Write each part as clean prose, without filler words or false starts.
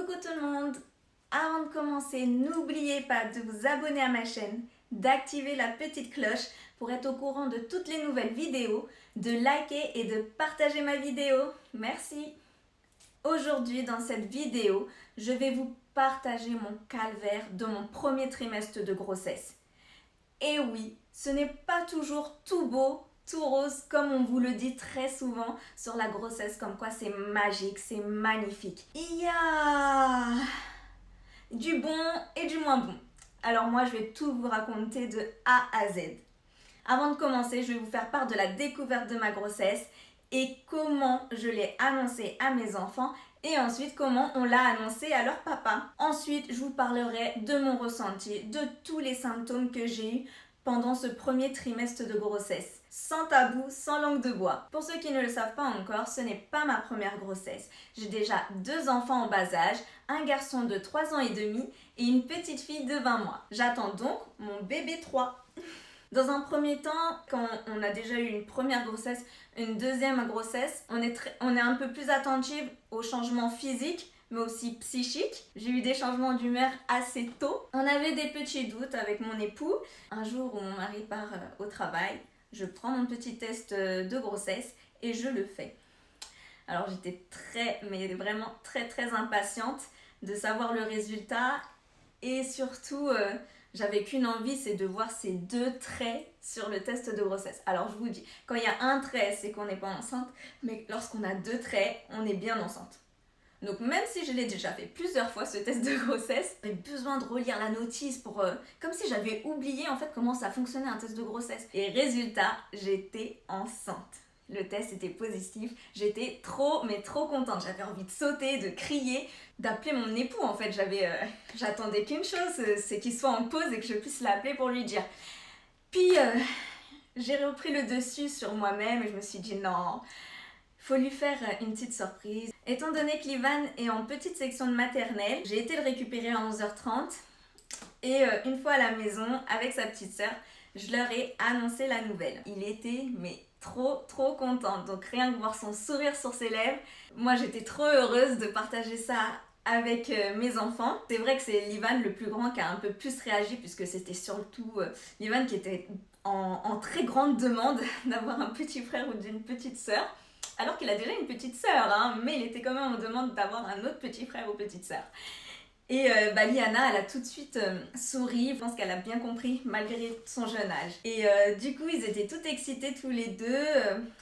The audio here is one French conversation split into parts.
Coucou tout le monde! Avant de commencer, n'oubliez pas de vous abonner à ma chaîne, d'activer la petite cloche pour être au courant de toutes les nouvelles vidéos, de liker et de partager ma vidéo. Merci! Aujourd'hui, dans cette vidéo, je vais vous partager mon calvaire de mon premier trimestre de grossesse. Et oui, ce n'est pas toujours tout beau, tout rose, comme on vous le dit très souvent sur la grossesse, comme quoi c'est magique, c'est magnifique. Il y a du bon et du moins bon. Alors moi, je vais tout vous raconter de A à Z. Avant de commencer, je vais vous faire part de la découverte de ma grossesse et comment je l'ai annoncé à mes enfants et ensuite comment on l'a annoncé à leur papa. Ensuite, je vous parlerai de mon ressenti, de tous les symptômes que j'ai eus pendant ce premier trimestre de grossesse. Sans tabou, sans langue de bois. Pour ceux qui ne le savent pas encore, ce n'est pas ma première grossesse. J'ai déjà 2 enfants en bas âge, un garçon de 3 ans et demi et une petite fille de 20 mois. J'attends donc mon bébé 3. Dans un premier temps, quand on a déjà eu une première grossesse, une deuxième grossesse, on est un peu plus attentive aux changements physiques, mais aussi psychiques. J'ai eu des changements d'humeur assez tôt. On avait des petits doutes avec mon époux. Un jour où mon mari part au travail, je prends mon petit test de grossesse et je le fais. Alors j'étais vraiment très impatiente de savoir le résultat et surtout j'avais qu'une envie, c'est de voir ces 2 traits sur le test de grossesse. Alors je vous dis, quand il y a un trait, c'est qu'on n'est pas enceinte, mais lorsqu'on a 2 traits, on est bien enceinte. Donc même si je l'ai déjà fait plusieurs fois ce test de grossesse, j'avais besoin de relire la notice pour comme si j'avais oublié en fait comment ça fonctionnait un test de grossesse. Et résultat, j'étais enceinte. Le test était positif, j'étais trop contente, j'avais envie de sauter, de crier, d'appeler mon époux en fait, j'attendais qu'une chose, c'est qu'il soit en pause et que je puisse l'appeler pour lui dire. Puis j'ai repris le dessus sur moi-même et je me suis dit non, faut lui faire une petite surprise. Étant donné que l'Ivan est en petite section de maternelle, j'ai été le récupérer à 11h30 et une fois à la maison avec sa petite sœur, je leur ai annoncé la nouvelle. Il était trop contente, donc rien que voir son sourire sur ses lèvres, moi j'étais trop heureuse de partager ça avec mes enfants. C'est vrai que c'est l'Ivan le plus grand qui a un peu plus réagi puisque c'était surtout l'Ivan qui était en très grande demande d'avoir un petit frère ou d'une petite sœur. Alors qu'il a déjà une petite sœur, hein, mais il était quand même en demande d'avoir un autre petit frère ou petite sœur. Et Liana, elle a tout de suite souri, je pense qu'elle a bien compris malgré son jeune âge. Et du coup, ils étaient tous excités tous les deux,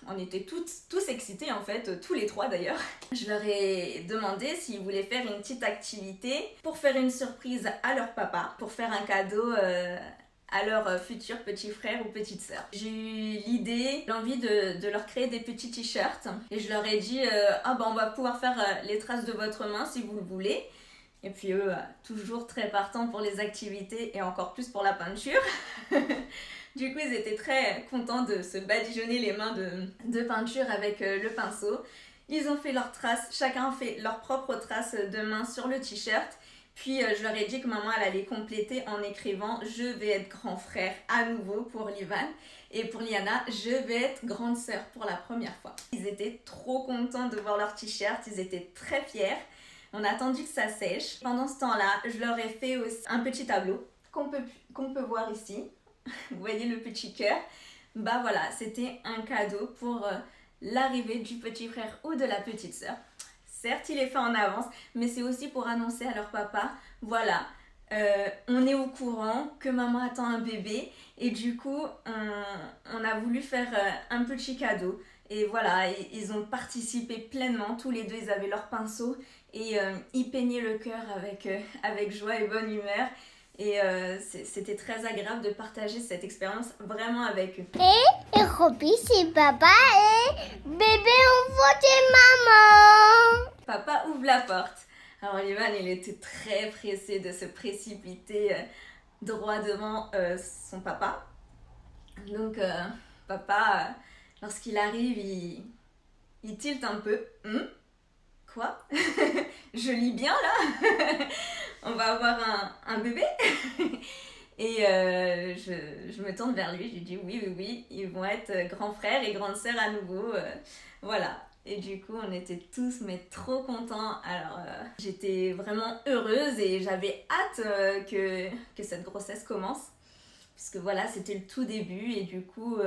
on était tous excités en fait, tous les 3 d'ailleurs. Je leur ai demandé s'ils voulaient faire une petite activité pour faire une surprise à leur papa, pour faire un cadeau à leur futur petit frère ou petite sœur. J'ai eu l'idée, l'envie de leur créer des petits t-shirts et je leur ai dit on va pouvoir faire les traces de votre main si vous le voulez. Et puis eux, toujours très partants pour les activités et encore plus pour la peinture. Du coup, ils étaient très contents de se badigeonner les mains de peinture avec le pinceau. Ils ont fait leurs traces, chacun a fait leurs propres traces de main sur le t-shirt. Puis je leur ai dit que maman elle allait compléter en écrivant « Je vais être grand frère à nouveau pour l'Ivan » et pour Liana « Je vais être grande sœur pour la première fois ». Ils étaient trop contents de voir leur t-shirt, ils étaient très fiers. On a attendu que ça sèche. Pendant ce temps-là, je leur ai fait aussi un petit tableau qu'on peut voir ici. Vous voyez le petit cœur. Bah voilà, c'était un cadeau pour l'arrivée du petit frère ou de la petite sœur. Certes, il est fait en avance, mais c'est aussi pour annoncer à leur papa, voilà, on est au courant que maman attend un bébé et du coup, on a voulu faire un petit cadeau. Et voilà, ils ont participé pleinement, tous les 2, ils avaient leur pinceau et ils peignaient le cœur avec joie et bonne humeur. Et c'était très agréable de partager cette expérience vraiment avec eux. Et Roby, c'est papa et bébé, on voit maman. Papa ouvre la porte. Alors Ivan, il était très pressé de se précipiter droit devant son papa. Donc papa, lorsqu'il arrive, il tilte un peu. Quoi? Je lis bien là? On va avoir un bébé? Et je me tourne vers lui, je lui dis oui, ils vont être grand frère et grande sœur à nouveau. Voilà. Et du coup, on était tous mais trop contents. Alors, j'étais vraiment heureuse et j'avais hâte que cette grossesse commence. Puisque voilà, c'était le tout début et du coup,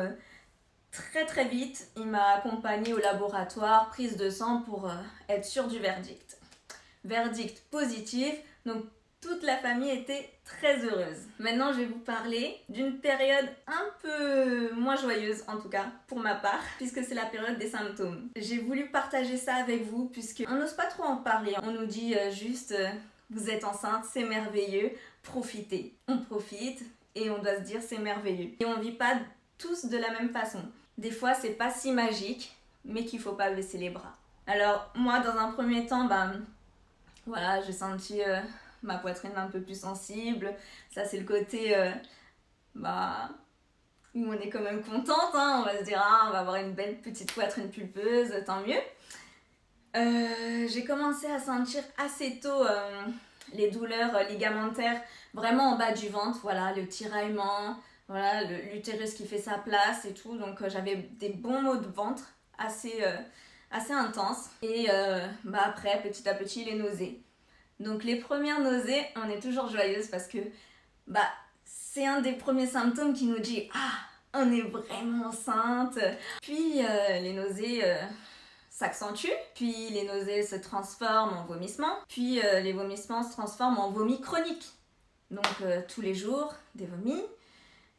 très très vite, il m'a accompagnée au laboratoire, prise de sang pour être sûre du verdict. Verdict positif, donc toute la famille était très heureuse. Maintenant, je vais vous parler d'une période un peu moins joyeuse, en tout cas pour ma part, puisque c'est la période des symptômes. J'ai voulu partager ça avec vous, puisqu'on n'ose pas trop en parler. On nous dit juste, vous êtes enceinte, c'est merveilleux, profitez. On profite et on doit se dire c'est merveilleux. Et on vit pas tous de la même façon. Des fois, c'est pas si magique, mais qu'il faut pas baisser les bras. Alors, moi, dans un premier temps, voilà, j'ai senti ma poitrine un peu plus sensible. Ça, c'est le côté où on est quand même contente. Hein. On va se dire, on va avoir une belle petite poitrine pulpeuse, tant mieux. J'ai commencé à sentir assez tôt les douleurs ligamentaires, vraiment en bas du ventre. Voilà, le tiraillement, voilà, l'utérus qui fait sa place et tout. Donc, j'avais des bons maux de ventre assez intenses. Et après, petit à petit, les nausées. Donc les premières nausées, on est toujours joyeuse parce que c'est un des premiers symptômes qui nous dit « Ah, on est vraiment enceinte !» Puis les nausées s'accentuent, puis les nausées se transforment en vomissements, puis les vomissements se transforment en vomis chroniques. Donc tous les jours, des vomis.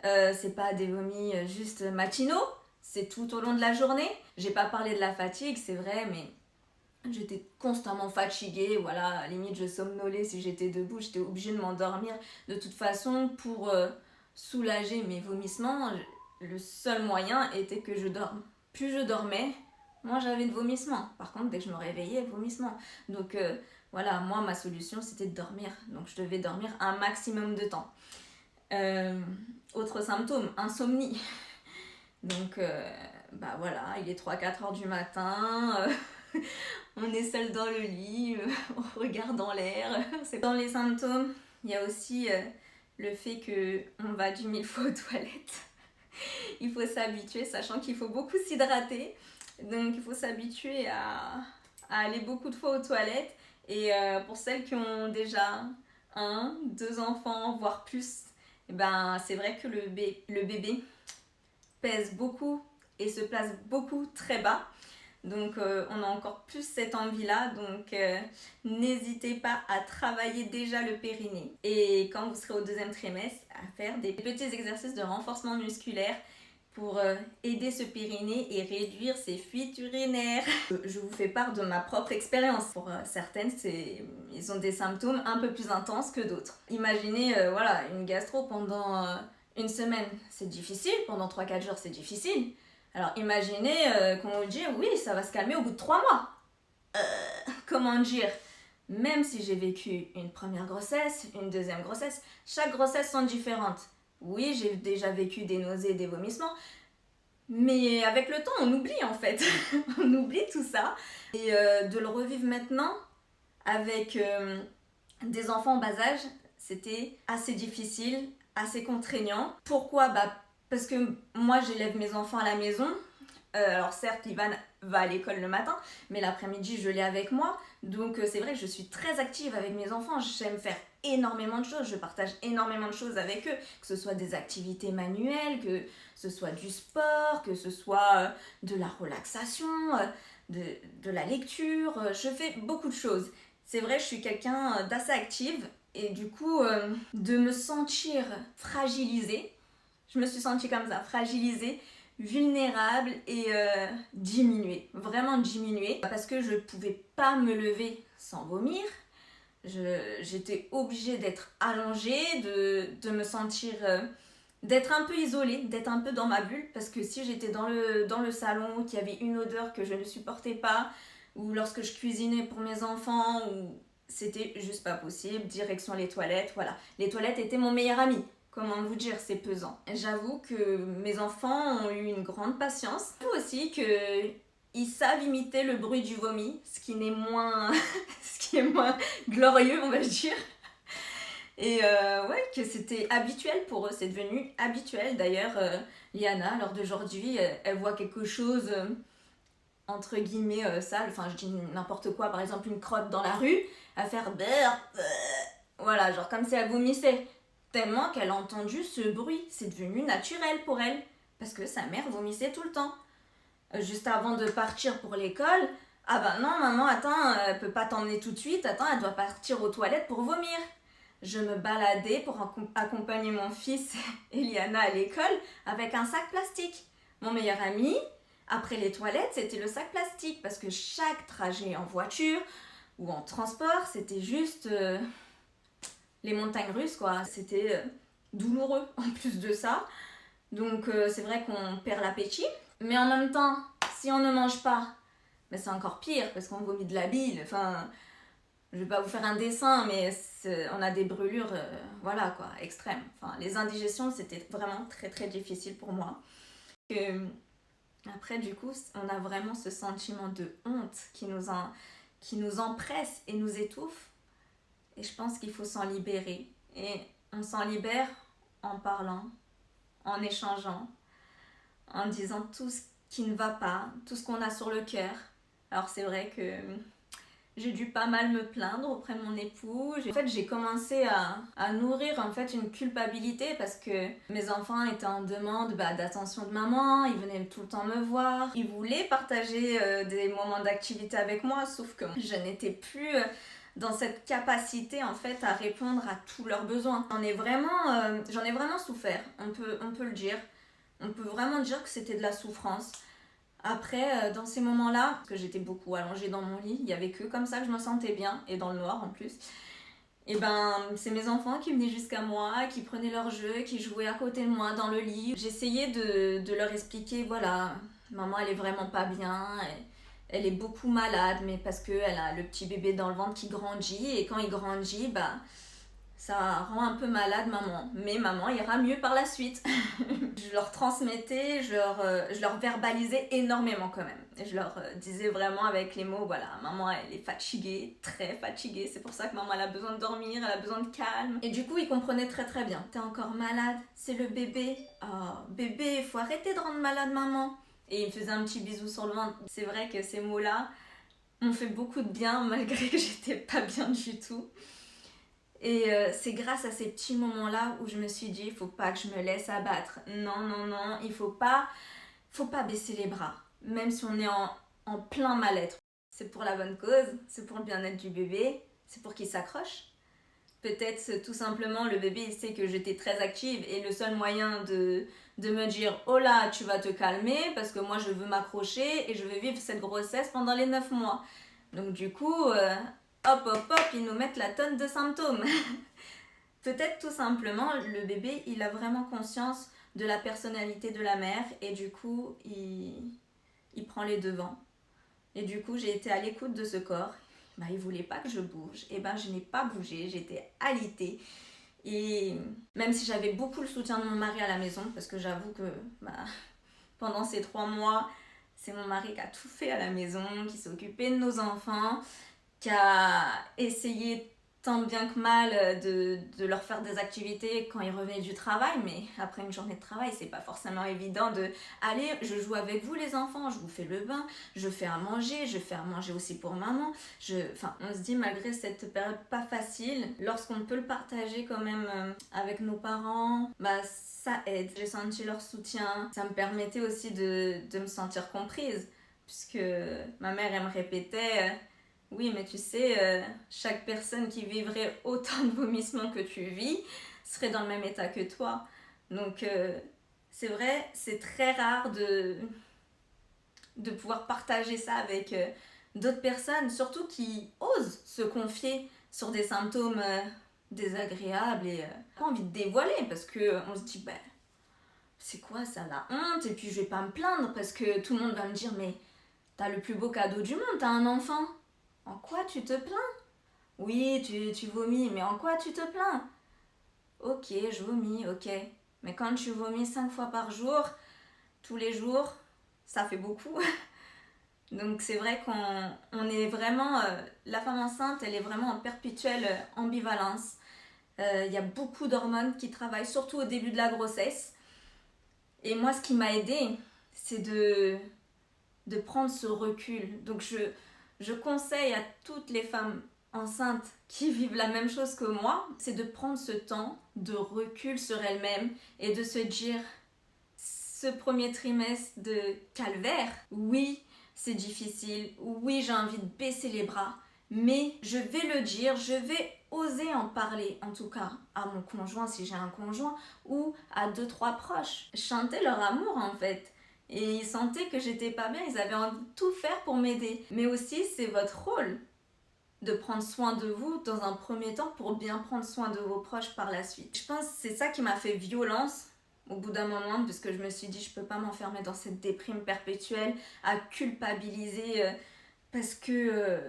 C'est pas des vomis juste matinaux, c'est tout au long de la journée. J'ai pas parlé de la fatigue, c'est vrai, mais j'étais constamment fatiguée, voilà, à la limite je somnolais si j'étais debout, j'étais obligée de m'endormir. De toute façon, pour soulager mes vomissements, le seul moyen était que je dorme. Plus je dormais, moins j'avais de vomissements. Par contre, dès que je me réveillais, vomissements. Donc voilà, moi ma solution c'était de dormir. Donc je devais dormir un maximum de temps. Autre symptôme, insomnie. Donc voilà, il est 3-4 heures du matin... on est seul dans le lit, on regarde dans l'air. Dans les symptômes, il y a aussi le fait qu'on va du 1000 fois aux toilettes. Il faut s'habituer, sachant qu'il faut beaucoup s'hydrater. Donc il faut s'habituer à aller beaucoup de fois aux toilettes. Et pour celles qui ont déjà 1, 2 enfants, voire plus, c'est vrai que le bébé pèse beaucoup et se place beaucoup très bas. Donc on a encore plus cette envie-là, donc n'hésitez pas à travailler déjà le périnée. Et quand vous serez au 2e trimestre, à faire des petits exercices de renforcement musculaire pour aider ce périnée et réduire ses fuites urinaires. Je vous fais part de ma propre expérience. Pour certaines, ils ont des symptômes un peu plus intenses que d'autres. Imaginez une gastro pendant une semaine, c'est difficile. Pendant 3-4 jours, c'est difficile. Alors imaginez qu'on vous dit oui, ça va se calmer au bout de 3 mois. Comment dire? Même si j'ai vécu une première grossesse, une deuxième grossesse, chaque grossesse sont différentes. Oui, j'ai déjà vécu des nausées et des vomissements, mais avec le temps, on oublie en fait. On oublie tout ça. Et de le revivre maintenant avec des enfants en bas âge, c'était assez difficile, assez contraignant. Pourquoi? Parce que moi j'élève mes enfants à la maison. Alors certes, Ivan va à l'école le matin, mais l'après-midi je l'ai avec moi. Donc c'est vrai que je suis très active avec mes enfants. J'aime faire énormément de choses, je partage énormément de choses avec eux. Que ce soit des activités manuelles, que ce soit du sport, que ce soit de la relaxation, de la lecture. Je fais beaucoup de choses. C'est vrai, je suis quelqu'un d'assez active. Et du coup, de me sentir fragilisée, je me suis sentie comme ça, fragilisée, vulnérable et diminuée, vraiment diminuée, parce que je ne pouvais pas me lever sans vomir. J'étais obligée d'être allongée, de me sentir, d'être un peu isolée, d'être un peu dans ma bulle, parce que si j'étais dans le salon, qu'il y avait une odeur que je ne supportais pas, ou lorsque je cuisinais pour mes enfants, ou c'était juste pas possible, direction les toilettes, voilà. Les toilettes étaient mon meilleur ami. Comment vous dire, c'est pesant. J'avoue que mes enfants ont eu une grande patience. J'avoue aussi qu'ils savent imiter le bruit du vomi, ce qui est moins glorieux, on va dire. Et que c'était habituel pour eux, c'est devenu habituel. D'ailleurs, Liana, lors d'aujourd'hui, elle voit quelque chose entre guillemets sale, enfin je dis n'importe quoi, par exemple une crotte dans la rue, à faire beurre, voilà, genre comme si elle vomissait. Tellement qu'elle a entendu ce bruit, c'est devenu naturel pour elle, parce que sa mère vomissait tout le temps. Juste avant de partir pour l'école, ah bah non maman, attends, elle peut pas t'emmener tout de suite, attends, elle doit partir aux toilettes pour vomir. Je me baladais pour accompagner mon fils Eliana à l'école avec un sac plastique. Mon meilleur ami, après les toilettes, c'était le sac plastique parce que chaque trajet en voiture ou en transport, c'était juste les montagnes russes quoi. C'était douloureux en plus de ça. Donc c'est vrai qu'on perd l'appétit. Mais en même temps, si on ne mange pas, ben c'est encore pire parce qu'on vomit de la bile. Enfin, je vais pas vous faire un dessin, mais on a des brûlures, voilà quoi, extrêmes. Enfin, les indigestions, c'était vraiment très très difficile pour moi. Après, du coup, on a vraiment ce sentiment de honte qui nous empresse et nous étouffe. Et je pense qu'il faut s'en libérer. Et on s'en libère en parlant, en échangeant, en disant tout ce qui ne va pas, tout ce qu'on a sur le cœur. Alors c'est vrai que j'ai dû pas mal me plaindre auprès de mon époux. En fait, j'ai commencé à nourrir en fait une culpabilité parce que mes enfants étaient en demande d'attention de maman, ils venaient tout le temps me voir, ils voulaient partager des moments d'activité avec moi, sauf que je n'étais plus dans cette capacité en fait à répondre à tous leurs besoins. J'en ai vraiment souffert, on peut le dire. On peut vraiment dire que c'était de la souffrance. Après, dans ces moments-là, que j'étais beaucoup allongée dans mon lit, il n'y avait que comme ça que je me sentais bien, et dans le noir en plus. Et ben, c'est mes enfants qui venaient jusqu'à moi, qui prenaient leur jeu, qui jouaient à côté de moi dans le lit. J'essayais de leur expliquer, voilà, maman elle est vraiment pas bien, elle est beaucoup malade, mais parce qu'elle a le petit bébé dans le ventre qui grandit, et quand il grandit, ça rend un peu malade maman, mais maman ira mieux par la suite. Je leur transmettais, je leur verbalisais énormément quand même. Et je leur disais vraiment avec les mots, voilà, maman elle est fatiguée, très fatiguée, c'est pour ça que maman elle a besoin de dormir, elle a besoin de calme. Et du coup ils comprenaient très très bien. T'es encore malade, c'est le bébé. Oh bébé, faut arrêter de rendre malade maman. Et il me faisait un petit bisou sur le ventre. C'est vrai que ces mots-là m'ont fait beaucoup de bien malgré que j'étais pas bien du tout. Et c'est grâce à ces petits moments-là où je me suis dit, il faut pas que je me laisse abattre. Non, non, non, il faut pas baisser les bras. Même si on est en plein mal-être. C'est pour la bonne cause, c'est pour le bien-être du bébé, c'est pour qu'il s'accroche. Peut-être tout simplement le bébé il sait que j'étais très active et le seul moyen de me dire oh là tu vas te calmer parce que moi je veux m'accrocher et je veux vivre cette grossesse pendant les 9 mois. Donc du coup, hop, ils nous mettent la tonne de symptômes. Peut-être tout simplement, le bébé, il a vraiment conscience de la personnalité de la mère et du coup, il prend les devants. Et du coup, j'ai été à l'écoute de ce corps. Il voulait pas que je bouge. Et je n'ai pas bougé, j'étais alitée. Et même si j'avais beaucoup le soutien de mon mari à la maison, parce que j'avoue que pendant ces 3 mois, c'est mon mari qui a tout fait à la maison, qui s'est occupé de nos enfants, qui a essayé tant bien que mal de leur faire des activités quand ils revenaient du travail, mais après une journée de travail, c'est pas forcément évident de allez, je joue avec vous les enfants, je vous fais le bain, je fais à manger, je fais à manger aussi pour maman. On se dit malgré cette période pas facile, lorsqu'on peut le partager quand même avec nos parents, ça aide. J'ai senti leur soutien, ça me permettait aussi de me sentir comprise, puisque ma mère elle me répétait oui, mais tu sais, chaque personne qui vivrait autant de vomissements que tu vis serait dans le même état que toi. Donc, c'est vrai, c'est très rare de pouvoir partager ça avec d'autres personnes, surtout qui osent se confier sur des symptômes désagréables et pas envie de dévoiler parce qu'on se dit, c'est quoi ça, la honte? Et puis, je vais pas me plaindre parce que tout le monde va me dire, mais t'as le plus beau cadeau du monde, t'as un enfant. En quoi tu te plains? Oui, tu vomis, mais en quoi tu te plains? Ok, je vomis, ok. Mais quand tu vomis 5 fois par jour, tous les jours, ça fait beaucoup. Donc c'est vrai qu'on est vraiment... la femme enceinte, elle est vraiment en perpétuelle ambivalence. Il y a beaucoup d'hormones qui travaillent, surtout au début de la grossesse. Et moi, ce qui m'a aidée, c'est de prendre ce recul. Donc je conseille à toutes les femmes enceintes qui vivent la même chose que moi, c'est de prendre ce temps de recul sur elles-mêmes et de se dire, ce premier trimestre de calvaire, oui, c'est difficile, oui, j'ai envie de baisser les bras, mais je vais le dire, je vais oser en parler, en tout cas à mon conjoint si j'ai un conjoint, ou à 2-3 proches. Chanter leur amour en fait. Et ils sentaient que j'étais pas bien, ils avaient envie de tout faire pour m'aider. Mais aussi, c'est votre rôle de prendre soin de vous dans un premier temps pour bien prendre soin de vos proches par la suite. Je pense que c'est ça qui m'a fait violence au bout d'un moment, parce que je me suis dit, je peux pas m'enfermer dans cette déprime perpétuelle, à culpabiliser parce que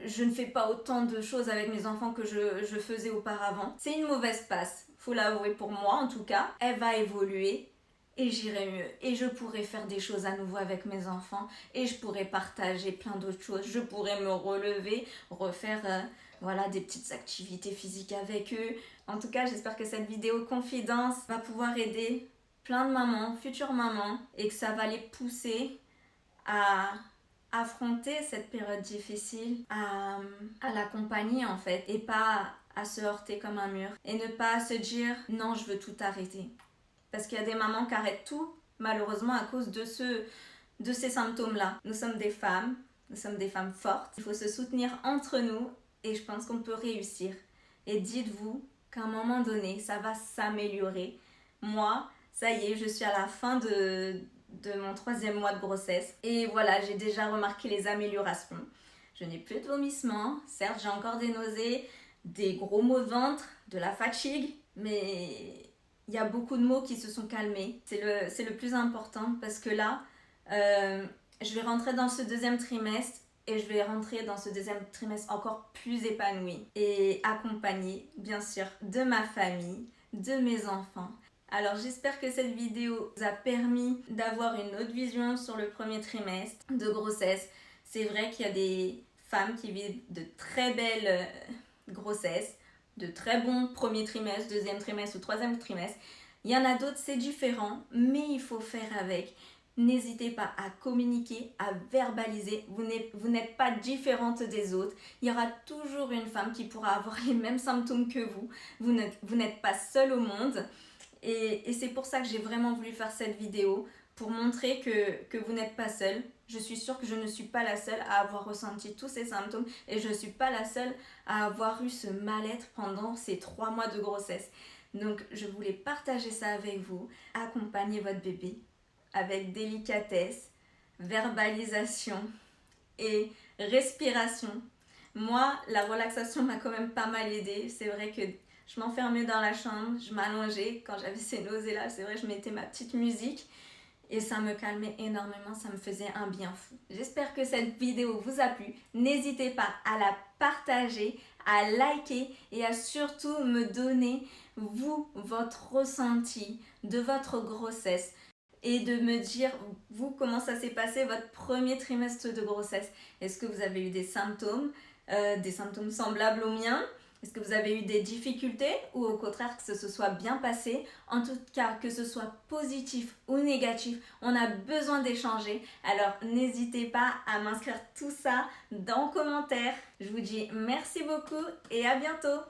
je ne fais pas autant de choses avec mes enfants que je faisais auparavant. C'est une mauvaise passe, faut l'avouer pour moi en tout cas. Elle va évoluer et j'irai mieux. Et je pourrai faire des choses à nouveau avec mes enfants et je pourrai partager plein d'autres choses. Je pourrai me relever, refaire voilà, des petites activités physiques avec eux. En tout cas, j'espère que cette vidéo confidence va pouvoir aider plein de mamans, futures mamans, et que ça va les pousser à affronter cette période difficile, à l'accompagner en fait, et pas à se heurter comme un mur, et ne pas se dire non, je veux tout arrêter. Parce qu'il y a des mamans qui arrêtent tout, malheureusement, à cause de ces symptômes-là. Nous sommes des femmes fortes, il faut se soutenir entre nous, et je pense qu'on peut réussir. Et dites-vous qu'à un moment donné, ça va s'améliorer. Moi, ça y est, je suis à la fin de mon 3e mois de grossesse. Et voilà, j'ai déjà remarqué les améliorations. Je n'ai plus de vomissements. Certes, j'ai encore des nausées, des gros maux de ventre, de la fatigue. Mais il y a beaucoup de maux qui se sont calmés. C'est le plus important parce que là, je vais rentrer dans ce 2e trimestre. Et je vais rentrer dans ce 2e trimestre encore plus épanouie et accompagnée, bien sûr, de ma famille, de mes enfants. Alors j'espère que cette vidéo vous a permis d'avoir une autre vision sur le 1er trimestre de grossesse. C'est vrai qu'il y a des femmes qui vivent de très belles grossesses, de très bons 1er trimestre, 2e trimestre ou 3e trimestre. Il y en a d'autres, c'est différent, mais il faut faire avec. N'hésitez pas à communiquer, à verbaliser. Vous n'êtes pas différente des autres. Il y aura toujours une femme qui pourra avoir les mêmes symptômes que vous. Vous n'êtes pas seule au monde. Et c'est pour ça que j'ai vraiment voulu faire cette vidéo, pour montrer que vous n'êtes pas seule. Je suis sûre que je ne suis pas la seule à avoir ressenti tous ces symptômes. Et je ne suis pas la seule à avoir eu ce mal-être pendant ces 3 mois de grossesse. Donc je voulais partager ça avec vous. Accompagnez votre bébé avec délicatesse, verbalisation et respiration. Moi, la relaxation m'a quand même pas mal aidée. C'est vrai que je m'enfermais dans la chambre, je m'allongeais. Quand j'avais ces nausées-là, c'est vrai, je mettais ma petite musique et ça me calmait énormément, ça me faisait un bien fou. J'espère que cette vidéo vous a plu. N'hésitez pas à la partager, à liker et à surtout me donner, vous, votre ressenti de votre grossesse. Et de me dire, vous, comment ça s'est passé votre 1er trimestre de grossesse. Est-ce que vous avez eu des symptômes semblables aux miens? Est-ce que vous avez eu des difficultés ou au contraire que ce soit bien passé? En tout cas, que ce soit positif ou négatif, on a besoin d'échanger. Alors n'hésitez pas à m'inscrire tout ça dans les commentaires. Je vous dis merci beaucoup et à bientôt.